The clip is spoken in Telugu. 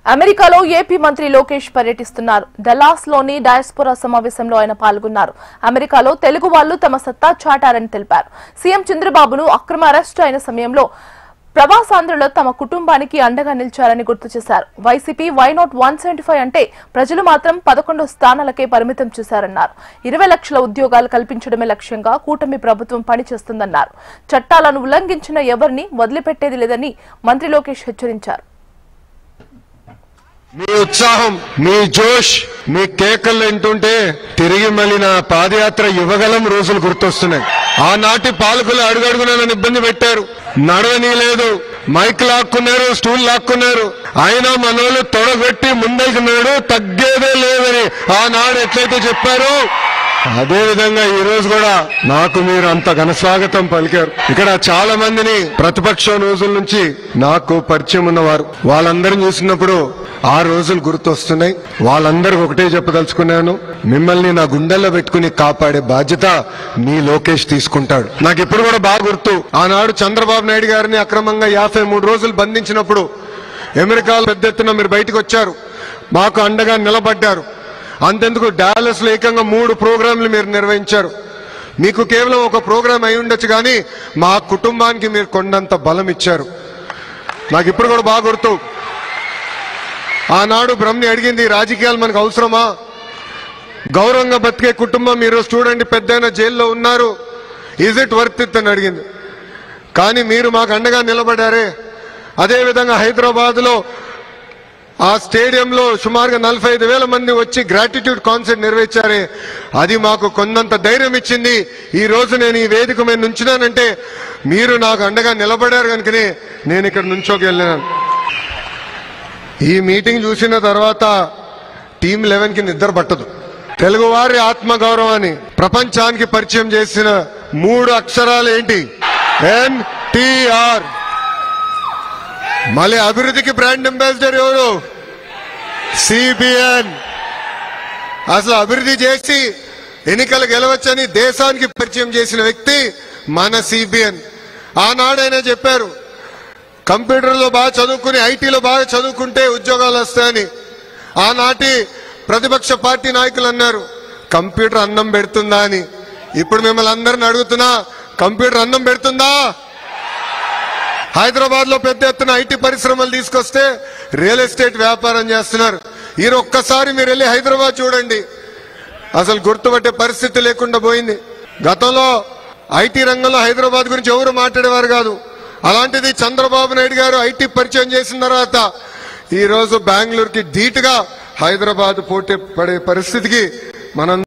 అమెరికాలో ఏపీ మంత్రి లోకేష్ పర్యటిస్తున్నారు. డల్లాస్ లోని డయాస్పోరా సమావేశంలో ఆయన పాల్గొన్నారు. అమెరికాలో తెలుగు వాళ్లు తమ సత్తా చాటారని తెలిపారు. సీఎం చంద్రబాబును అక్రమ అరెస్టు అయిన సమయంలో ప్రవాసాంధ్రులు తమ కుటుంబానికి అండగా నిలిచారని గుర్తు చేశారు. వైసీపీ వైనాట్ 175 అంటే ప్రజలు మాత్రం 11 స్థానాలకే పరిమితం చేశారన్నారు. 20 లక్షల ఉద్యోగాలు కల్పించడమే లక్ష్యంగా కూటమి ప్రభుత్వం పనిచేస్తుందన్నారు. చట్టాలను ఉల్లంఘించిన ఎవరిని వదిలిపెట్టేది లేదని మంత్రి లోకేష్ హెచ్చరించారు. మీ ఉత్సాహం, మీ జోష్, మీ కేకలు వింటుంటే తిరిగి మళ్ళీ నా పాదయాత్ర యువగలం రోజులు గుర్తొస్తున్నాయి. ఆనాటి పాలకులు అడుగడుగున నన్ను ఇబ్బంది పెట్టారు, నడవని లేదు, మైక్ లాక్కున్నారు, స్టూల్ లాక్కున్నారు. అయినా మనోళ్ళు తొడగొట్టి ముందైకున్నాడు, తగ్గేదే లేదని ఆనాడు ఎట్లయితే చెప్పారు అదే విధంగా ఈ రోజు కూడా నాకు మీరు అంత ఘనస్వాగతం పలికారు. ఇక్కడ చాలా మందిని ప్రతిపక్ష రోజుల నుంచి నాకు పరిచయం ఉన్నవారు, వాళ్ళందరిని చూసినప్పుడు ఆ రోజులు గుర్తొస్తున్నాయి. వాళ్ళందరికీ ఒకటే చెప్పదలుచుకున్నాను, మిమ్మల్ని నా గుండెల్లో పెట్టుకుని కాపాడే బాధ్యత మీ లోకేష్ తీసుకుంటాడు. నాకు ఇప్పుడు కూడా బాగా గుర్తు, ఆనాడు చంద్రబాబు నాయుడు గారిని అక్రమంగా 53 రోజులు బంధించినప్పుడు అమెరికాలో పెద్ద ఎత్తున మీరు బయటకు వచ్చారు, మాకు అండగా నిలబడ్డారు. అంతెందుకు డాలస్ లో ఏకంగా 3 ప్రోగ్రాంలు మీరు నిర్వహించారు. మీకు కేవలం ఒక ప్రోగ్రాం అయి ఉండొచ్చు, కానీ మా కుటుంబానికి మీరు కొండంత బలం ఇచ్చారు. నాకు ఇప్పుడు కూడా బాగా గుర్తు, ఆనాడు బ్రహ్మని అడిగింది, రాజకీయాలు మనకు అవసరమా, గౌరవంగా బతికే కుటుంబం ఈరోజు చూడండి పెద్దయిన జైల్లో ఉన్నారు, ఈజ్ ఇట్ వర్త్ ఇట్ అని అడిగింది. కానీ మీరు మాకు అండగా నిలబడారే. అదేవిధంగా హైదరాబాద్ లో ఆ స్టేడియంలో సుమారుగా 45,000 మంది వచ్చి గ్రాటిట్యూడ్ కాన్సర్ట్ నిర్వహించారే, అది మాకు కొండంత ధైర్యం ఇచ్చింది. ఈ రోజు నేను ఈ వేదిక మీద నుంచున్నానంటే మీరు నాకు అండగా నిలబడారు కనుకనే నేను ఇక్కడ నుంచోకెళ్ళినాను. ఈ మీటింగ్ చూసిన తర్వాత టీమ్ 11 కి నిద్ర పట్టదు. తెలుగువారి ఆత్మగౌరవాన్ని ప్రపంచానికి పరిచయం చేసిన 3 అక్షరాలు ఏంటి? NTR. మళ్ళీ అభివృద్ధికి బ్రాండ్ అంబాసిడర్ ఎవరు? CBN. అసలు అభివృద్ధి చేసి ఎన్నికలు గెలవచ్చని దేశానికి పరిచయం చేసిన వ్యక్తి మన CBN. ఆనాడైనా చెప్పారు, కంప్యూటర్లో బాగా చదువుకుని ఐటీలో బాగా చదువుకుంటే ఉద్యోగాలు వస్తాయని. ఆనాటి ప్రతిపక్ష పార్టీ నాయకులు అన్నారు, కంప్యూటర్ అన్నం పెడుతుందా అని. ఇప్పుడు మిమ్మల్ని అందరిని అడుగుతున్నా, కంప్యూటర్ అన్నం పెడుతుందా? హైదరాబాద్ లో పెద్ద ఎత్తున ఐటీ పరిశ్రమలు తీసుకొస్తే రియల్ ఎస్టేట్ వ్యాపారం చేస్తున్నారు. ఈ ఒక్కసారి మీరు వెళ్ళి హైదరాబాద్ చూడండి, అసలు గుర్తుపట్టే పరిస్థితి లేకుండా పోయింది. గతంలో ఐటీ రంగంలో హైదరాబాద్ గురించి ఎవరు మాట్లాడేవారు కాదు. అలాంటిది చంద్రబాబు నాయుడు గారు ఐటీ పరిచయం చేసిన తర్వాత ఈ రోజు బెంగళూరుకి ధీటుగా హైదరాబాద్ పోటీ పడే పరిస్థితికి మనం